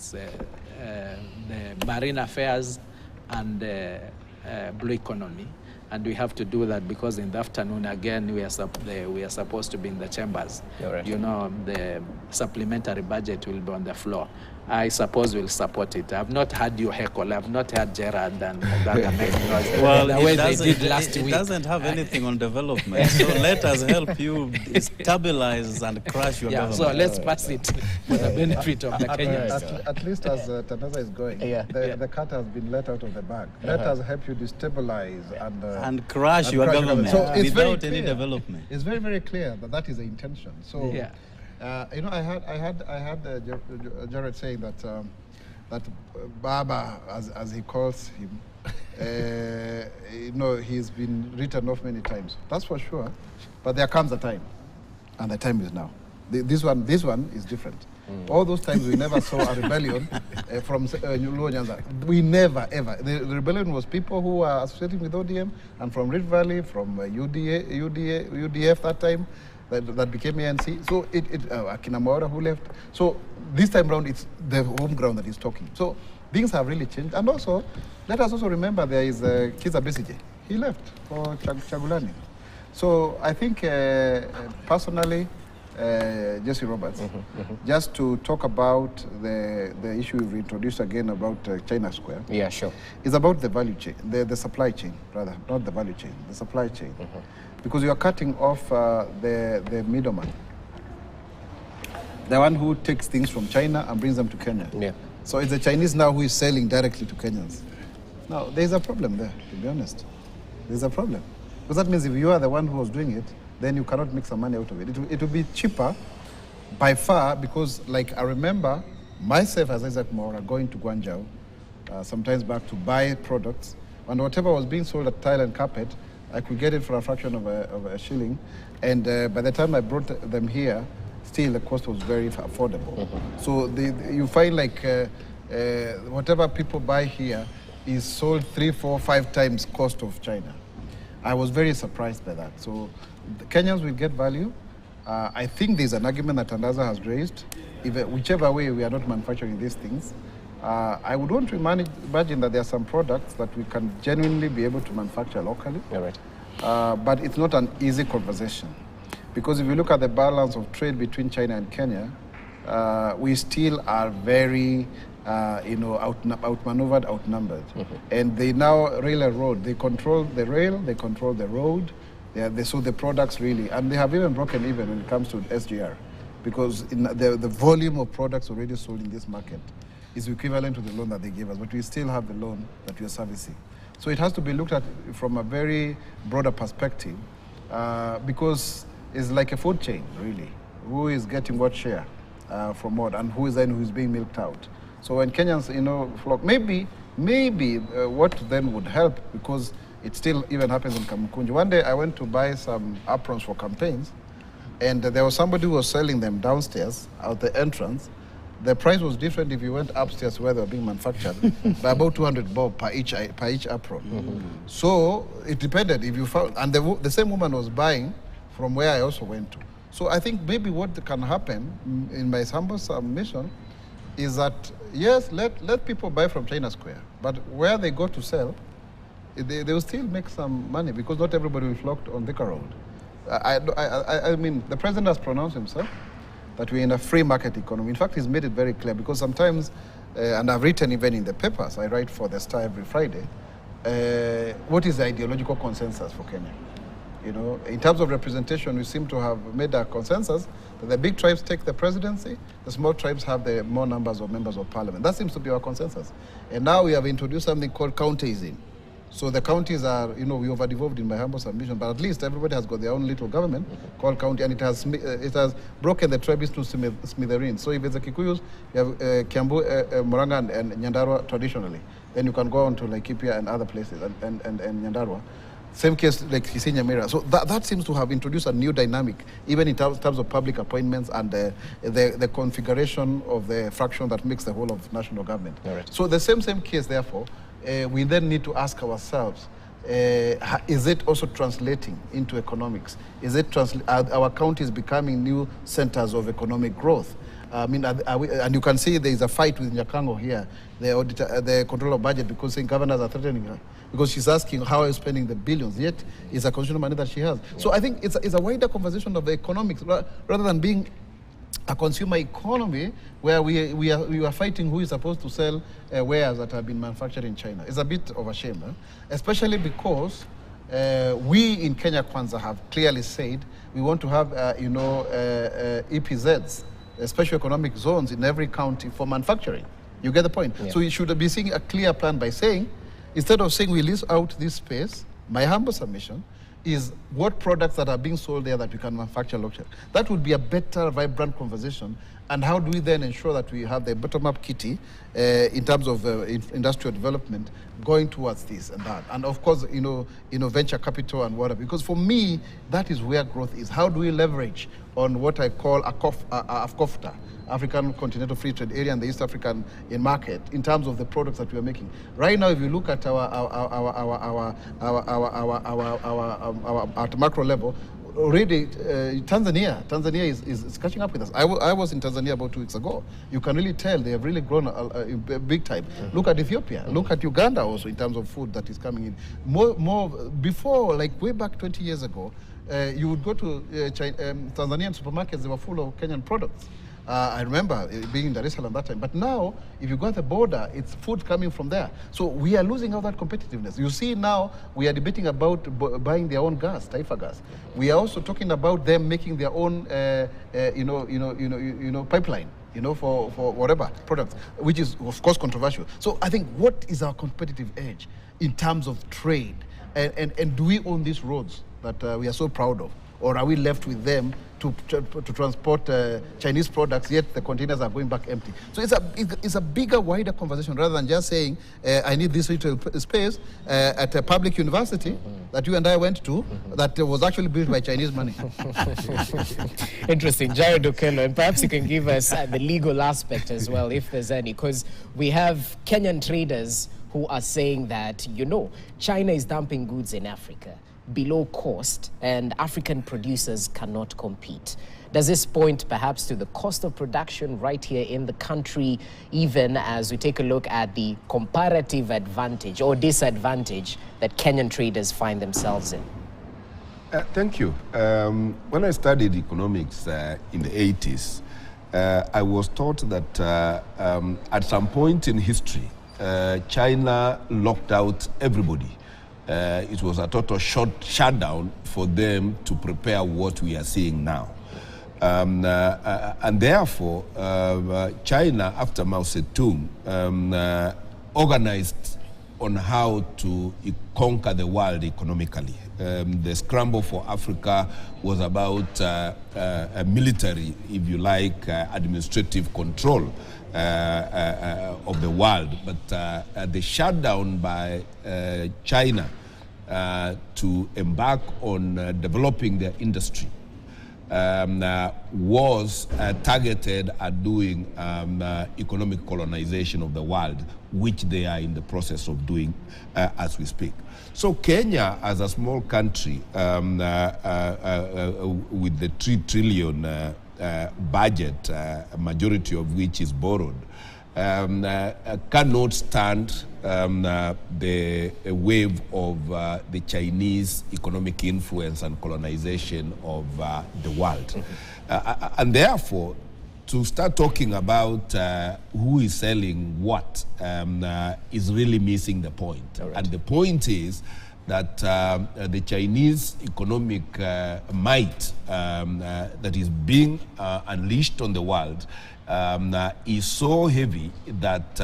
It's the marine affairs and blue economy. And we have to do that because in the afternoon, again, we are supposed to be in the chambers. Right. You know, the supplementary budget will be on the floor. I suppose we'll support it. I've not had you heckle. I've not had Gerard and Gaga make noise. Well, the way they did last week. It doesn't have anything on development. So let us help you stabilize and crash your government. So let's pass it for the benefit of the Kenyans. At least as Tandaza is going, the cat has been let out of the bag. Let us help you destabilize and crash your government without any development. It's very, very clear that that is the intention. So. You know, I had Jared saying that that Baba, as he calls him, you know, he's been written off many times. That's for sure. But there comes a time, and the time is now. This one is different. All those times we never saw a rebellion from Luo Nyanza. We never, ever. The rebellion was people who were associating with ODM and from Rift Valley, from UDF that time. That became ANC. So Akina Maura who left. So this time round, it's the home ground that is talking. So things have really changed. And also, let us also remember there is Kiza Besige. He left for Chagulani. So I think personally, Jesse Roberts, just to talk about the issue we've introduced again about China Square. Yeah, sure. It's about the value chain, the supply chain, rather, not the value chain, the supply chain. Because you are cutting off the middleman, the one who takes things from China and brings them to Kenya. Yeah. So it's the Chinese now who is selling directly to Kenyans. Now, there's a problem there, to be honest. There's a problem. Because that means if you are the one who was doing it, then you cannot make some money out of it. It will be cheaper by far because, like, I remember myself as Isaac Maura going to Guangzhou sometimes back to buy products, and whatever was being sold at tile and carpet, I could get it for a fraction of a shilling, and by the time I brought them here, still the cost was very affordable. So you find like whatever people buy here is sold 3, 4, 5 times cost of China. I was very surprised by that. So the Kenyans will get value. I think there's an argument that Tandaza has raised. Whichever way we are not manufacturing these things, I would want to imagine that there are some products that we can genuinely be able to manufacture locally. Yeah, right. But it's not an easy conversation. Because if you look at the balance of trade between China and Kenya, we still are very, outmaneuvered, outnumbered. And they now rail a road. They control the rail, they control the road, they sold the products really. And they have even broken even when it comes to SGR. Because the volume of products already sold in this market is equivalent to the loan that they gave us, but we still have the loan that we are servicing. So it has to be looked at from a very broader perspective because it's like a food chain, really. Who is getting what share from what, and who is being milked out. So when Kenyans, flock, maybe what then would help, because it still even happens in Kamukunji. One day I went to buy some aprons for campaigns, and there was somebody who was selling them downstairs out the entrance. The price was different if you went upstairs where they were being manufactured by about 200 bob per each apron. So it depended if you found, and the same woman was buying from where I also went to. So I think maybe what can happen in my humble submission is that, yes, let people buy from China Square, but where they go to sell, they will still make some money because not everybody will flock on Thika Road. I mean, the president has pronounced himself that we're in a free market economy. In fact, he's made it very clear because sometimes, and I've written even in the papers, I write for the Star every Friday, what is the ideological consensus for Kenya? In terms of representation, we seem to have made a consensus that the big tribes take the presidency, the small tribes have the more numbers of members of parliament. That seems to be our consensus. And now we have introduced something called countyism. So the counties are, we over-devolved in my humble submission, but at least everybody has got their own little government called county, and it has broken the tribes to smithereens. So if it's the Kikuyus, you have Kiambu, Murang'a, and Nyandarua traditionally. Then you can go on to Laikipia and other places, and Nyandarua. Same case like Kisinya Mira. So that seems to have introduced a new dynamic, even in terms of public appointments and the configuration of the fraction that makes the whole of national government. Right. So the same case, therefore, we then need to ask ourselves, is it also translating into economics? Is it are our counties becoming new centers of economic growth? I mean, and you can see there is a fight with Nyakango here, the auditor, the controller of budget, because saying governors are threatening her. Because she's asking how are you spending the billions, yet it's a constitutional money that she has. Yeah. So I think it's a wider conversation of economics rather than being a consumer economy where we are fighting who is supposed to sell wares that have been manufactured in China. It's a bit of a shame, especially because we in Kenya Kwanza have clearly said we want to have EPZs, special economic zones in every county for manufacturing. You get the point? Yeah. So we should be seeing a clear plan by saying, instead of saying we lease out this space, my humble submission is what products that are being sold there that we can manufacture locally. That would be a better, vibrant conversation. And how do we then ensure that we have the bottom-up kitty in terms of industrial development going towards this and that? And of course, venture capital and whatever. Because for me, that is where growth is. How do we leverage on what I call AFCOFTA, African Continental Free Trade Area, and the East African market in terms of the products that we are making. Right now, if you look at at macro level, already Tanzania is catching up with us. I was in Tanzania about 2 weeks ago. You can really tell they have really grown big time. Mm-hmm. Look at Ethiopia. Mm-hmm. Look at Uganda also in terms of food that is coming in. More before, like way back 20 years ago, you would go to Tanzanian supermarkets, they were full of Kenyan products. I remember being in Dar es Salaam that time. But now, if you go at the border, it's food coming from there. So we are losing all that competitiveness. You see now, we are debating about buying their own gas, Taifa gas. We are also talking about them making their own, pipeline, for whatever products, which is of course controversial. So I think, what is our competitive edge in terms of trade? And do we own these roads that we are so proud of? Or are we left with them to transport Chinese products, yet the containers are going back empty? So it's a bigger, wider conversation rather than just saying, I need this retail space at a public university that you and I went to that was actually built by Chinese money. Interesting. Jared Okello, and perhaps you can give us the legal aspect as well, if there's any, because we have Kenyan traders who are saying that, China is dumping goods in Africa below cost, and African producers cannot compete. Does this point perhaps to the cost of production right here in the country, even as we take a look at the comparative advantage or disadvantage that Kenyan traders find themselves in? Thank you. When I studied economics in the 80s, I was taught that at some point in history, China locked out everybody. It was a total shutdown for them to prepare what we are seeing now. And therefore, China, after Mao Zedong, organized on how to conquer the world economically. The scramble for Africa was about a military, if you like, administrative control of the world. But the shutdown by China to embark on developing their industry was targeted at doing economic colonization of the world, which they are in the process of doing as we speak. So Kenya, as a small country with the 3 trillion budget, a majority of which is borrowed, cannot stand the wave of the Chinese economic influence and colonization of the world. And therefore, to start talking about who is selling what is really missing the point. Right. And the point is that the Chinese economic might that is being unleashed on the world is so heavy that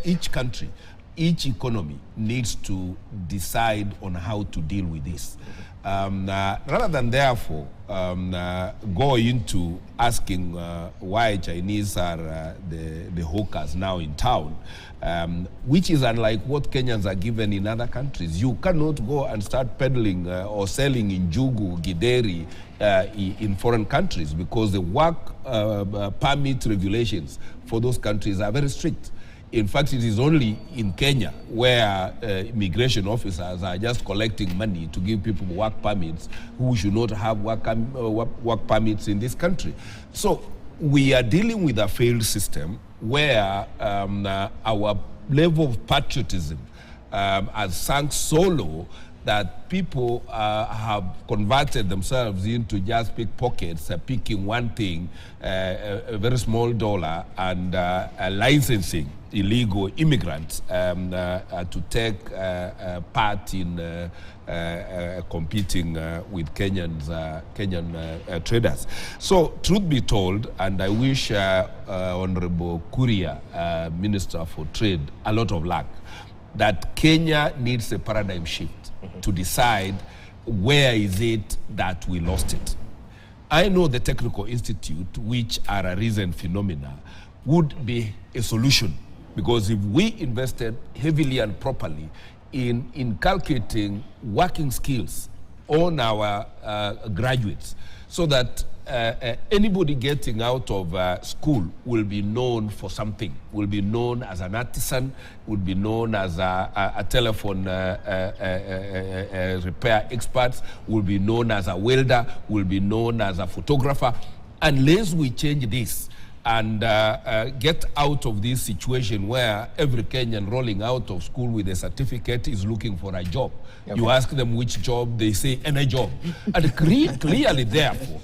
each country, each economy needs to decide on how to deal with this. Rather than therefore go into asking why Chinese are the hawkers now in town, which is unlike what Kenyans are given in other countries. You cannot go and start peddling or selling in Jugu, Gideri, in foreign countries, because the work permit regulations for those countries are very strict. In fact, it is only in Kenya where immigration officers are just collecting money to give people work permits who should not have work permits in this country. So we are dealing with a failed system where our level of patriotism has sunk so low that people have converted themselves into just pickpockets, picking one thing, a very small dollar, and licensing illegal immigrants to take part in competing with Kenyan traders. So, truth be told, and I wish Honorable Kuria, Minister for Trade, a lot of luck, that Kenya needs a paradigm shift to decide where is it that we lost it. I know the Technical Institute, which are a recent phenomena, would be a solution, because if we invested heavily and properly in inculcating working skills on our graduates, so that anybody getting out of school will be known for something, will be known as an artisan, will be known as a telephone repair expert, will be known as a welder, will be known as a photographer. Unless we change this and get out of this situation where every Kenyan rolling out of school with a certificate is looking for a job. Okay. You ask them which job, they say any job. And clearly, therefore,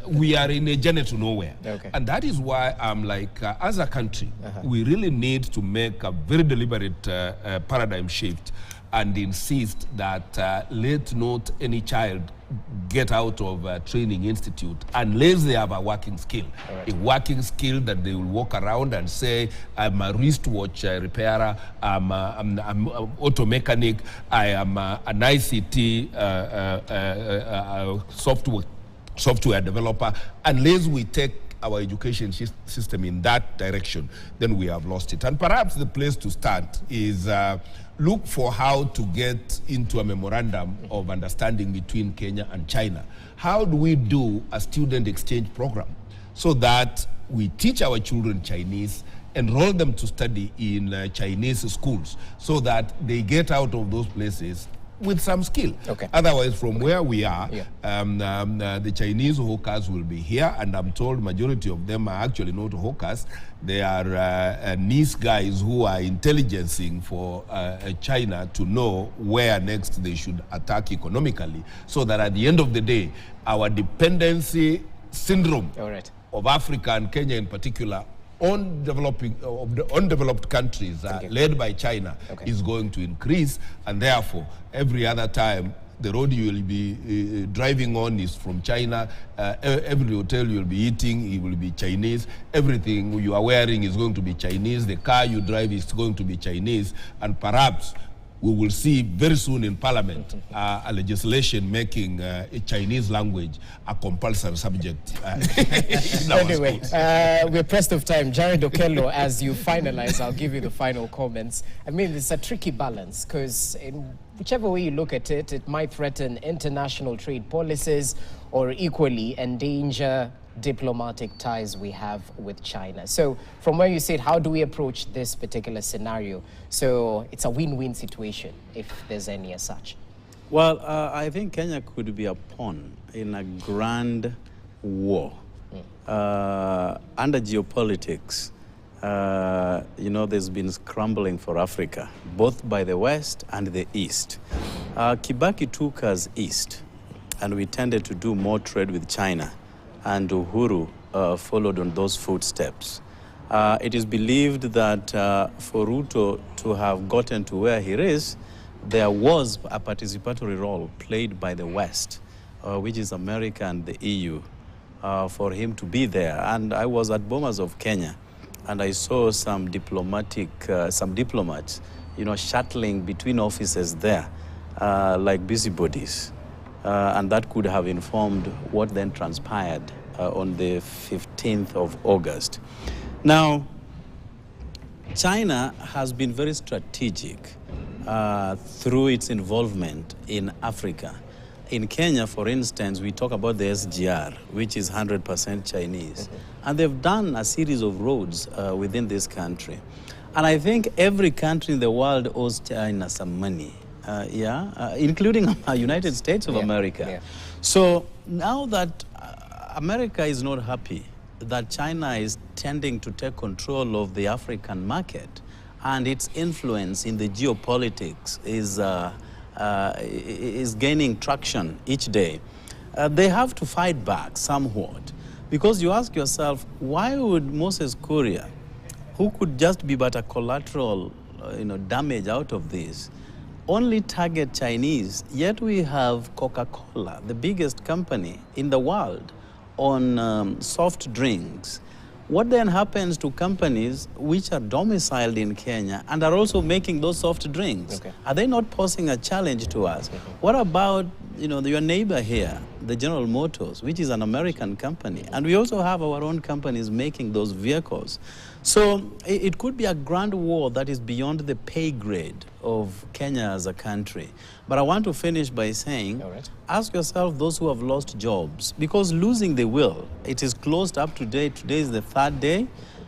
we are in a journey to nowhere. Okay. And that is why I'm like, as a country, we really need to make a very deliberate paradigm shift and insist that let not any child get out of a training institute unless they have a working skill. Right. A working skill that they will walk around and say, I'm a wristwatch repairer, I'm an auto mechanic, I am an ICT software developer. Unless we take our education system in that direction, then we have lost it. And perhaps the place to start is look for how to get into a memorandum of understanding between Kenya and China. How do we do a student exchange program so that we teach our children Chinese, enroll them to study in Chinese schools, so that they get out of those places with some skill. Okay. Otherwise, from where we are, the Chinese hawkers will be here, and I'm told majority of them are actually not hawkers. They are nice guys who are intelligencing for China to know where next they should attack economically, so that at the end of the day, our dependency syndrome of Africa and Kenya in particular on undeveloped countries led by China is going to increase, and therefore every other time the road you will be driving on is from China, every hotel you will be eating, it will be Chinese, everything you are wearing is going to be Chinese, the car you drive is going to be Chinese, and perhaps we will see very soon in Parliament a legislation making a Chinese language a compulsory subject. Anyway, we're pressed of time. Jared Okello, as you finalize, I'll give you the final comments. I mean, it's a tricky balance, because in whichever way you look at it, it might threaten international trade policies or equally endanger diplomatic ties we have with China. So from where you sit, how do we approach this particular scenario? So it's a win-win situation, if there's any as such. Well, I think Kenya could be a pawn in a grand war. Under geopolitics, you know, there's been scrambling for Africa, both by the West and the East. Kibaki took us East, and we tended to do more trade with China, and Uhuru followed on those footsteps. It is believed that for Ruto to have gotten to where he is, there was a participatory role played by the West, which is America and the EU, for him to be there. And I was at Bomas of Kenya, and I saw some diplomats, you know, shuttling between offices there, like busybodies. And that could have informed what then transpired on the 15th of August. Now, China has been very strategic through its involvement in Africa. In Kenya, for instance, we talk about the SGR, which is 100% Chinese. And they've done a series of roads within this country. And I think every country in the world owes China some money. Including United States of America. So now that America is not happy that China is tending to take control of the African market, and its influence in the geopolitics is gaining traction each day. They have to fight back somewhat, because you ask yourself, why would Moses Kuria, who could just be but a collateral damage out of this, only target Chinese? Yet we have Coca-Cola, the biggest company in the world, on soft drinks. What then happens to companies which are domiciled in Kenya and are also making those soft drinks? Okay. Are they not posing a challenge to us? What about your neighbor here, the General Motors, which is an American company, and we also have our own companies making those vehicles. So it could be a grand war that is beyond the pay grade of Kenya as a country. But I want to finish by saying, ask yourself those who have lost jobs, because losing they will. It is closed up today. Today is the third day.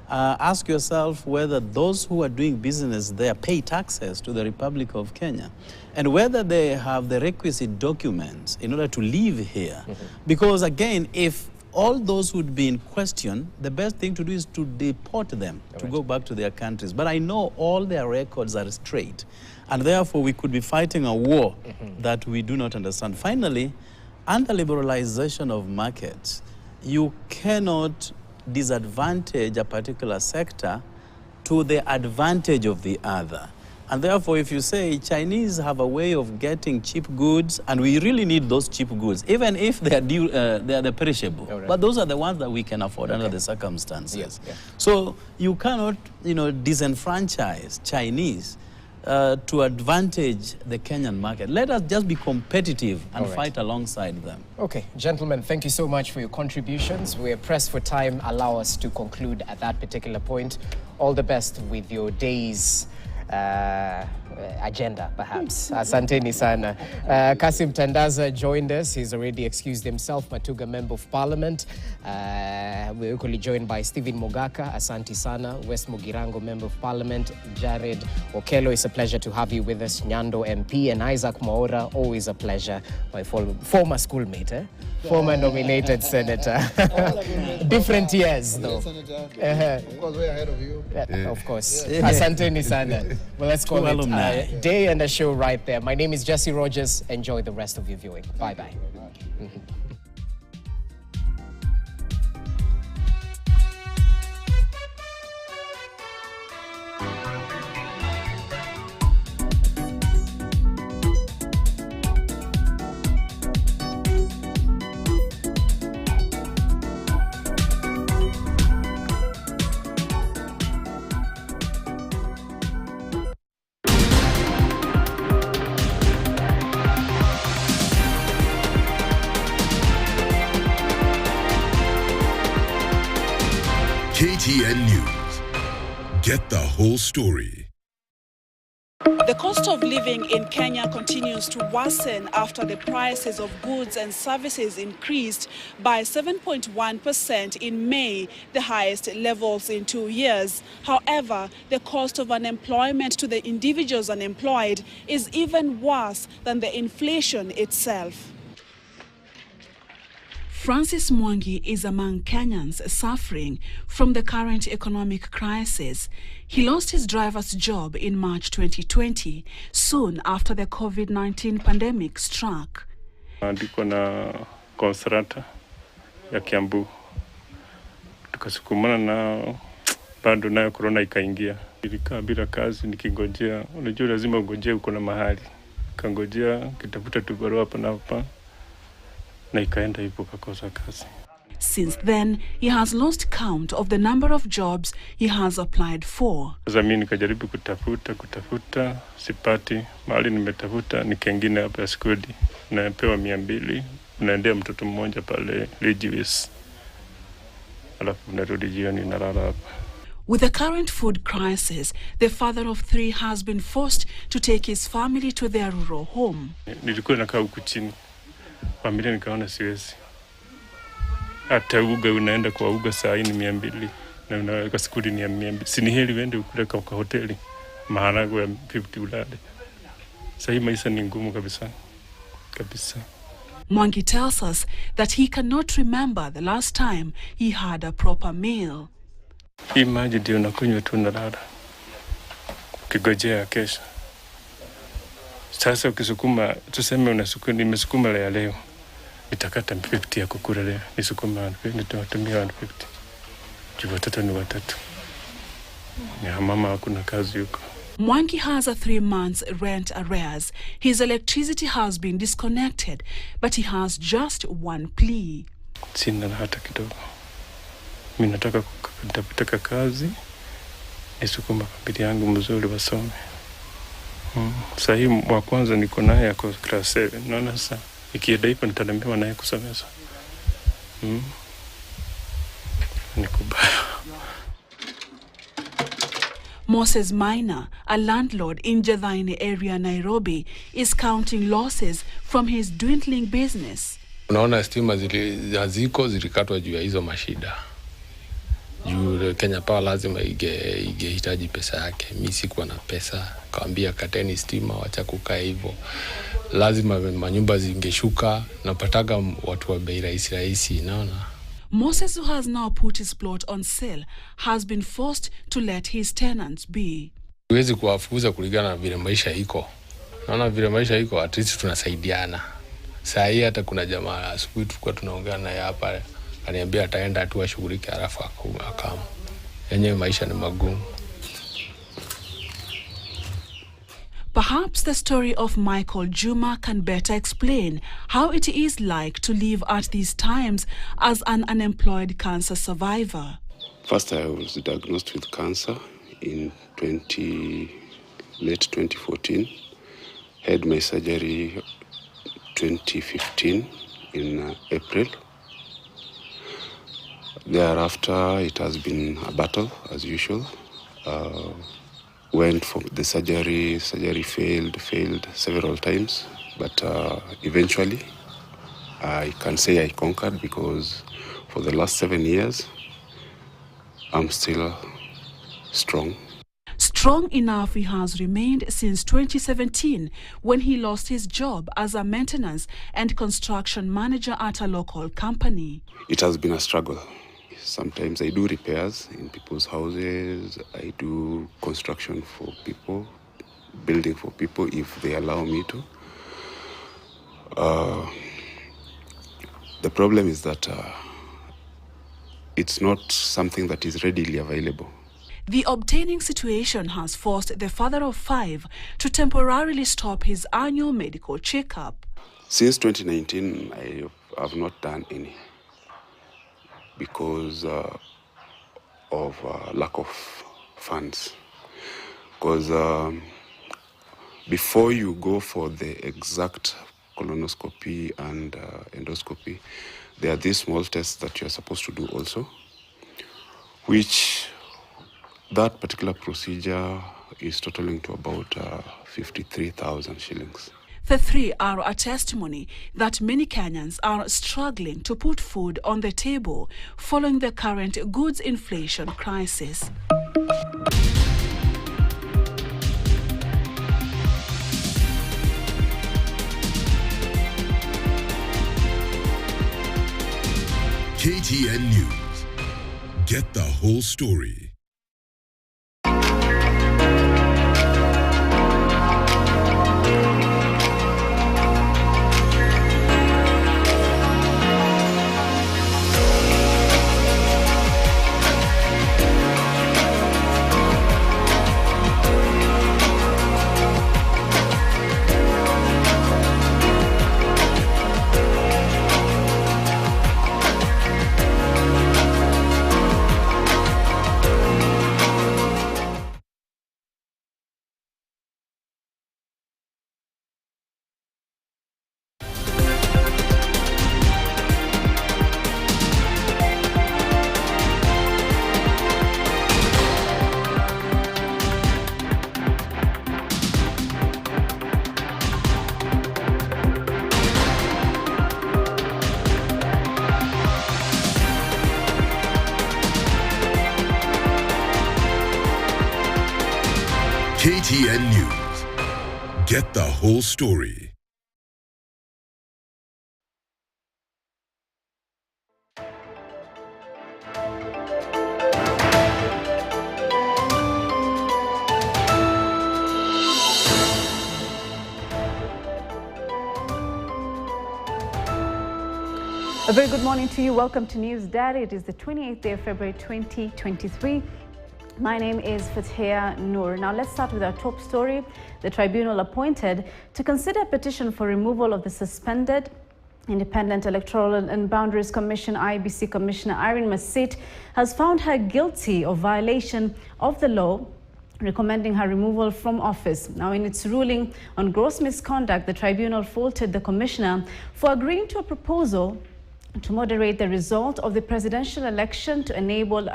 Ask yourself whether those who are doing business there pay taxes to the Republic of Kenya, and whether they have the requisite documents in order to live here. Because again, if all those would be in question, the best thing to do is to deport them, to go back to their countries. But I know all their records are straight, and therefore we could be fighting a war that we do not understand. Finally, under liberalization of markets, you cannot disadvantage a particular sector to the advantage of the other. And therefore, if you say Chinese have a way of getting cheap goods, and we really need those cheap goods, even if they are the perishable, but those are the ones that we can afford under the circumstances. Yes. Yeah. So you cannot, disenfranchise Chinese to advantage the Kenyan market. Let us just be competitive and fight alongside them. Okay, gentlemen, thank you so much for your contributions. We're pressed for time. Allow us to conclude at that particular point. All the best with your day's agenda, perhaps. Asanteni sana. Kasim Tandaza joined us. He's already excused himself. Matuga, Member of Parliament. We're equally joined by Stephen Mogaka. Asanti sana. West Mugirango, Member of Parliament. Jared Okello, it's a pleasure to have you with us. Nyando MP, and Isaac Maora, always a pleasure. My former schoolmate, former nominated senator. Different years, though. Of course, we're ahead of you. Of course. Asanteni sana. Well, let's call it a day and a show right there. My name is Jesse Rogers. Enjoy the rest of your viewing. Bye-bye. KTN News. Get the whole story. The cost of living in Kenya continues to worsen after the prices of goods and services increased by 7.1% in May, the highest levels in 2 years. However, the cost of unemployment to the individuals unemployed is even worse than the inflation itself. Francis Mwangi is among Kenyans suffering from the current economic crisis. He lost his driver's job in March 2020, soon after the COVID-19 pandemic struck. Ndiko na kontrata ya Kiambu. Tukasukumana na bado nayo corona ikaingia. Nilikaa bila kazi nikingojea. Unajua lazima ungojee uko na mahali. Kangojea kitafuta tu barua hapa na hapa. Since then, he has lost count of the number of jobs he has applied for. Mimi nikajaribu kutafuta, sipati. Mahali nimetafuta ni kengine hapa ya skudi. Napewa 200, unaendea mtoto mmoja pale Legiwis. Alafu unarudi jioni nalala hapa. With the current food crisis, the father of 3 has been forced to take his family to their rural home. Nilikuwa nakaa huku chini. Familia nikaona siwezi. Hata uga unaenda kwa uga saa hii ni 200 na unaweka skuli ni 200. Si ni heri uende ukule kwa hoteli maharago ya 50 ulale. Sasa hii maisha ni ngumu kabisa. Mwangi tells us that he cannot remember the last time he had a proper meal. Hii maji ndio unakunywa tu unalala, ukigojea kesho. Sasa ukisukuma, tuseme nimesukuma leo, nitakata 50 ya kukula leo, nisukuma 150, nitawatumia 150. Juu watoto ni watatu. Ya mama hakuna kazi yuko. Mwangi has a 3 months rent arrears. His electricity has been disconnected, but he has just one plea. Sina hata kidogo. Mimi nataka kutafuta kazi, nisukuma familia yangu mzuri wasome. Sasa hii wa kwanza niko naye yako class 7. Naona sasa ikienda hivyo nitalembewa naye kusomesha. Nikubaya. Moses Minor, a landlord in Jadhaini area, Nairobi, is counting losses from his dwindling business. Unaona stima zilikatwa juu ya hizo mashida. Juu Kenya Power lazima ingehitaji pesa yake. Mimi sikuwa na pesa. Kaambia kateni stima, wacha kukaa hivyo. Lazima manyumba zingeshuka, napataga watu wa bei rahisi, naona. Moses, who has now put his plot on sale, has been forced to let his tenants be. Huwezi kuwafukuza kulingana na vile maisha iko. Naona vile maisha iko, at least tunasaidiana. Saa hii hata kuna jamaa asubuhi tulikuwa tunaongea naye hapa, ananiambia ataenda tu ashughulike alafu akam. Yenyewe maisha ni magumu. Perhaps the story of Michael Juma can better explain how it is like to live at these times as an unemployed cancer survivor. First, I was diagnosed with cancer in late 2014. Had my surgery 2015 in April. Thereafter, it has been a battle as usual. Went for the surgery failed several times, but eventually I can say I conquered, because for the last 7 years I'm still strong. Strong enough he has remained since 2017, when he lost his job as a maintenance and construction manager at a local company. It has been a struggle. Sometimes I do repairs in people's houses, I do construction for people, building for people if they allow me to. The problem is that it's not something that is readily available. The obtaining situation has forced the father of 5 to temporarily stop his annual medical checkup. Since 2019, I have not done any, because of lack of funds. Because before you go for the exact colonoscopy and endoscopy, there are these small tests that you're supposed to do also, which that particular procedure is totaling to about 53,000 shillings. The 3 are a testimony that many Kenyans are struggling to put food on the table following the current goods inflation crisis. KTN News. Get the whole story. KTN News. Get the whole story. A very good morning to you. Welcome to News Diary. It is the 28th day of February 2023. My name is Fathia Noor. Now let's start with our top story. The tribunal appointed to consider a petition for removal of the suspended Independent Electoral and Boundaries Commission IEBC Commissioner Irene Masit has found her guilty of violation of the law, recommending her removal from office. Now, in its ruling on gross misconduct, the tribunal faulted the commissioner for agreeing to a proposal to moderate the result of the presidential election to enable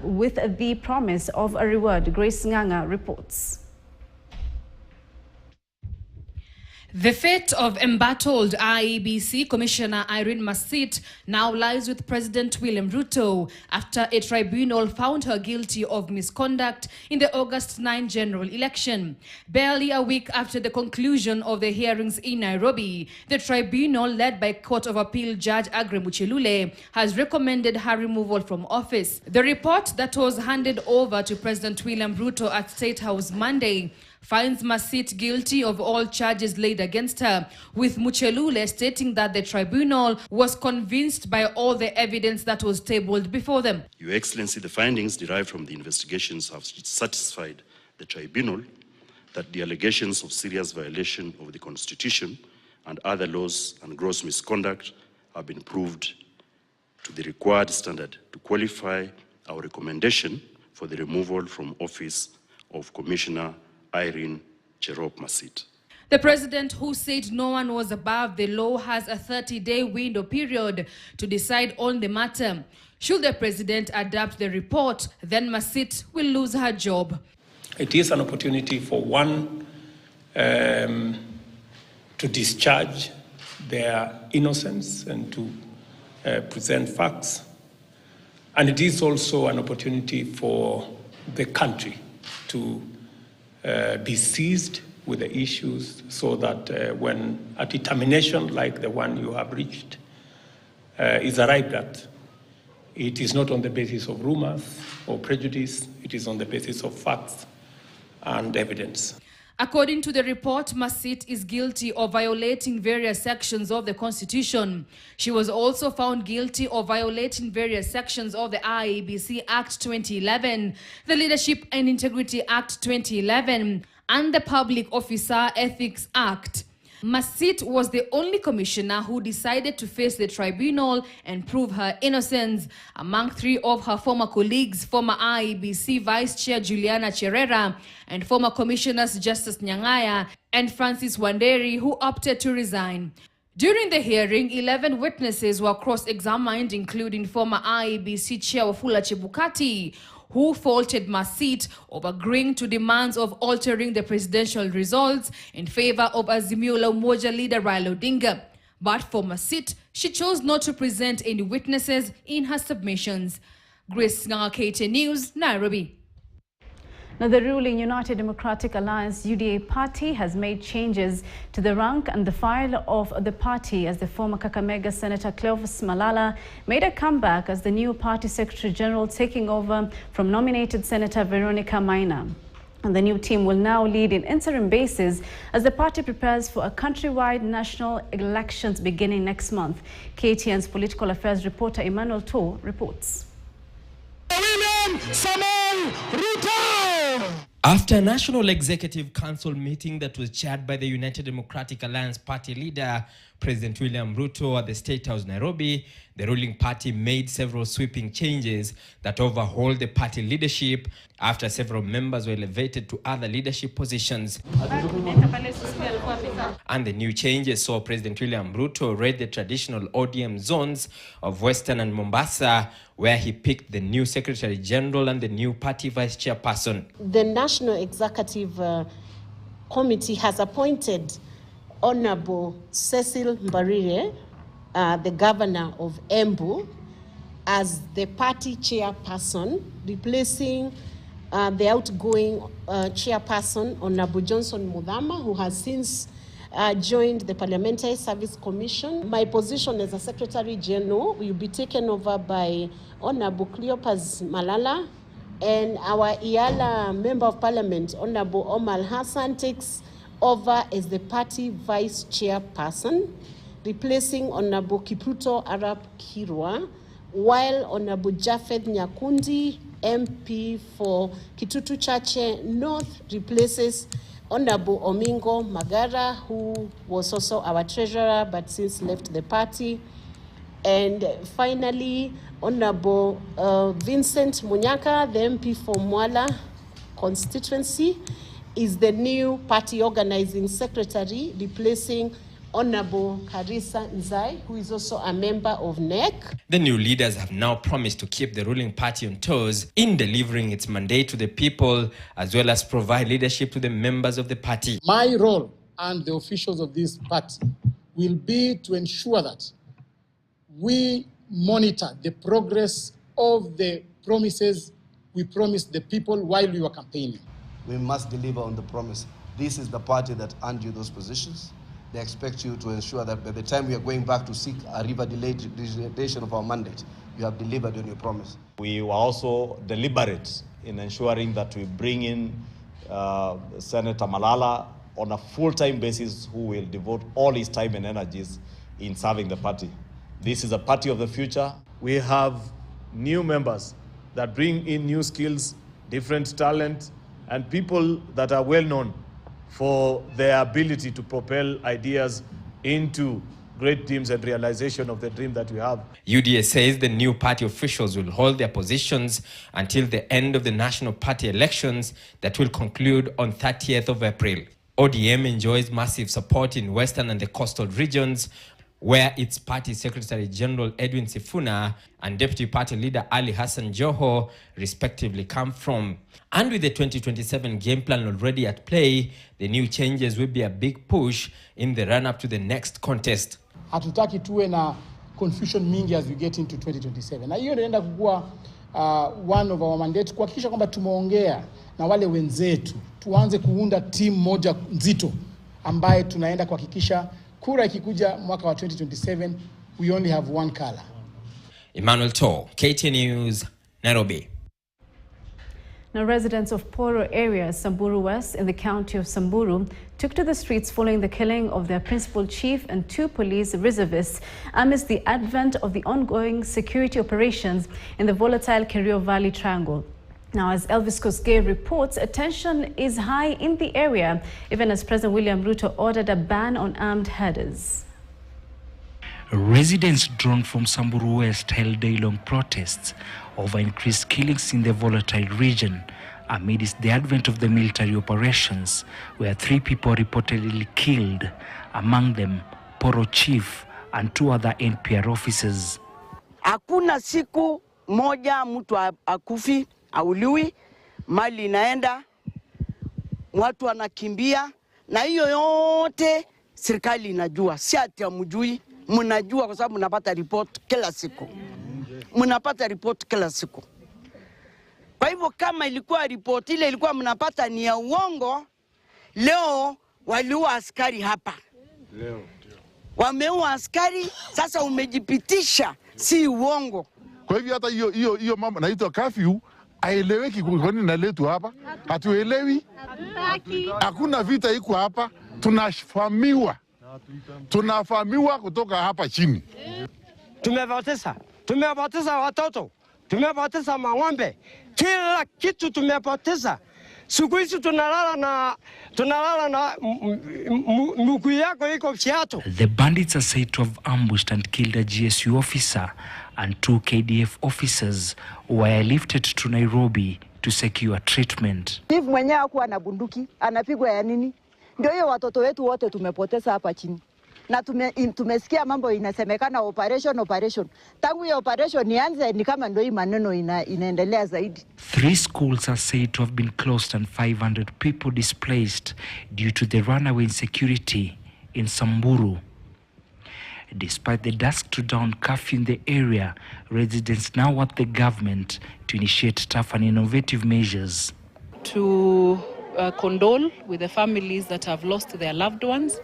with the promise of a reward. Grace Nganga reports. The fate of embattled IEBC Commissioner Irene Masit now lies with President William Ruto after a tribunal found her guilty of misconduct in the August 9 general election. Barely a week after the conclusion of the hearings in Nairobi, the tribunal, led by Court of Appeal Judge Aggrey Muchelule, has recommended her removal from office. The report that was handed over to President William Ruto at State House Monday finds Masit guilty of all charges laid against her, with Muchelule stating that the tribunal was convinced by all the evidence that was tabled before them. Your Excellency, the findings derived from the investigations have satisfied the tribunal that the allegations of serious violation of the Constitution and other laws and gross misconduct have been proved to the required standard to qualify our recommendation for the removal from office of Commissioner Irene Cherop Masit. The president, who said no one was above the law, has a 30-day window period to decide on the matter. Should the president adopt the report, then Masit will lose her job. It is an opportunity for one to discharge their innocence and to present facts. And it is also an opportunity for the country to be seized with the issues so that when a determination like the one you have reached is arrived at, it is not on the basis of rumors or prejudice, it is on the basis of facts and evidence. According to the report, Masit is guilty of violating various sections of the Constitution. She was also found guilty of violating various sections of the IEBC Act 2011, the Leadership and Integrity Act 2011, and the Public Officer Ethics Act. Masit was the only commissioner who decided to face the tribunal and prove her innocence. Among three of her former colleagues, former IEBC Vice Chair Juliana Cherera and former Commissioners Justice Nyang'aya and Francis Wanderi, who opted to resign. During the hearing, 11 witnesses were cross-examined, including former IEBC Chair Wafula Chebukati, who faulted Masit of agreeing to demands of altering the presidential results in favor of Azimio la Umoja leader Raila Odinga. But for Masit, she chose not to present any witnesses in her submissions. Grace Nganga, KTN News, Nairobi. Now, the ruling United Democratic Alliance UDA party has made changes to the rank and the file of the party as the former Kakamega Senator Cleophas Malala made a comeback as the new party Secretary General, taking over from nominated Senator Veronica Maina. And the new team will now lead in interim basis as the party prepares for a countrywide national elections beginning next month. KTN's political affairs reporter Emmanuel To reports. After a National Executive Council meeting that was chaired by the United Democratic Alliance party leader, President William Ruto, at the State House, Nairobi, the ruling party made several sweeping changes that overhauled the party leadership after several members were elevated to other leadership positions. And the new changes saw President William Ruto raid the traditional ODM zones of Western and Mombasa, where he picked the new Secretary General and the new party Vice Chairperson. The National Executive Committee has appointed Honorable Cecil Mbarire, the Governor of Embu, as the party chairperson, replacing the outgoing chairperson, Honorable Johnson Muthama, who has since joined the Parliamentary Service Commission. My position as a Secretary General will be taken over by Honorable Cleophas Malala, and our Iala Member of Parliament, Honorable Omar Hassan, takes over as the party Vice Chairperson. replacing Honorable Kipruto Arap Kirwa, while Honorable Jafet Nyakundi, MP for Kitutu Chache North, replaces Honorable Omingo Magara, who was also our treasurer but since left the party. And finally, Honorable Vincent Munyaka, the MP for Mwala constituency, is the new party organizing secretary, replacing Honorable Karisa Nzai, who is also a member of NEC. The new leaders have now promised to keep the ruling party on toes in delivering its mandate to the people, as well as provide leadership to the members of the party. My role and the officials of this party will be to ensure that we monitor the progress of the promises we promised the people while we were campaigning. We must deliver on the promise. This is the party that earned you those positions. They expect you to ensure that by the time we are going back to seek a revalidation of our mandate, you have delivered on your promise. We were also deliberate in ensuring that we bring in Senator Malala on a full-time basis, who will devote all his time and energies in serving the party. This is a party of the future. We have new members that bring in new skills, different talent, and people that are well known for their ability to propel ideas into great dreams and realization of the dream that we have. UDA says the new party officials will hold their positions until the end of the national party elections that will conclude on 30th of April. ODM enjoys massive support in Western and the coastal regions, where its party Secretary General Edwin Sifuna and Deputy Party Leader Ali Hassan Joho respectively come from. And with the 2027 game plan already at play, the new changes will be a big push in the run-up to the next contest. Hatutaki tuwe na confusion mingi as we get into 2027. Na hiyo inaenda kuwa one of our mandates, kuhakikisha kwamba tumeongea na wale wenzetu, tuanze kuunda team moja nzito ambaye tunaenda kuhakikisha kura ikikuja mwaka wa 2027, we only have one color. Emmanuel To, KTN News, Nairobi. Now, residents of poorer areas, Samburu West in the county of Samburu, took to the streets following the killing of their principal chief and 2 police reservists amidst the advent of the ongoing security operations in the volatile Kerio Valley Triangle. Now, as Elvis Kosgei reports, attention is high in the area, even as President William Ruto ordered a ban on armed herders. Residents drawn from Samburu West held day-long protests over increased killings in the volatile region amidst the advent of the military operations, where 3 people reportedly killed, among them Poro Chief and 2 other NPR officers. Hakuna siku moja mtu akufi, auliwi, mali inaenda, watu wanakimbia, na hiyo yote serikali inajua, si ati hamjui, mnajua kwa sababu mnapata report kila siku. Mnapata report kila siku. Kwa hivyo kama ilikuwa report ile ilikuwa mnapata ni ya uongo, leo waliua askari hapa. Leo wameua askari, sasa umejipitisha si uongo. Kwa hivyo hata hiyo mama naitwa curfew aeleweki kwa nini naletwa hapa? Hatuelewi. Hakuna vita iko hapa, tunafahamiwa kutoka hapa chini. Tumepoteza watoto, tumepoteza mang'ombe, kila kitu tumepoteza. Siku hizi tunalala na mguu yako iko viatu. The bandits are said to have ambushed and killed a GSU officer and 2 KDF officers who were lifted to Nairobi to secure treatment. Chief mwenyewe hakuwa na bunduki, anapigwa ya nini? Ndio hiyo watoto wetu wote tumepoteza hapa chini. Na tumesikia mambo inasemekana operation. Tangu hiyo operation ianze ni kama ndio hii maneno inaendelea zaidi. 3 schools are said to have been closed and 500 people displaced due to the runaway insecurity in Samburu. Despite the dusk to dawn curfew in the area, residents now want the government to initiate tough and innovative measures. To condole with the families that have lost their loved ones,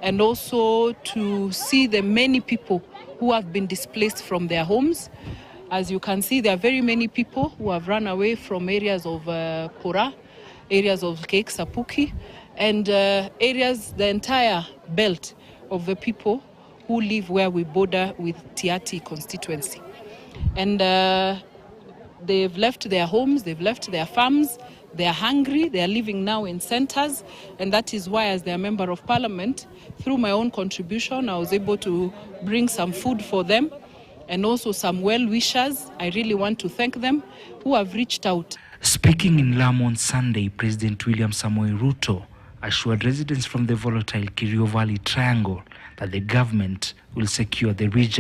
and also to see the many people who have been displaced from their homes. As you can see, there are very many people who have run away from areas of Pora, areas of Kek Sapuki, and areas, the entire belt of the people who live where we border with Tiati constituency. And they've left their homes, they've left their farms, they are hungry, they are living now in centers, and that is why, as their member of parliament, through my own contribution, I was able to bring some food for them and also some well-wishers. I really want to thank them who have reached out. Speaking in Lamu on Sunday, President William Samoei Ruto assured residents from the volatile Kerio Valley Triangle that the government will secure the region.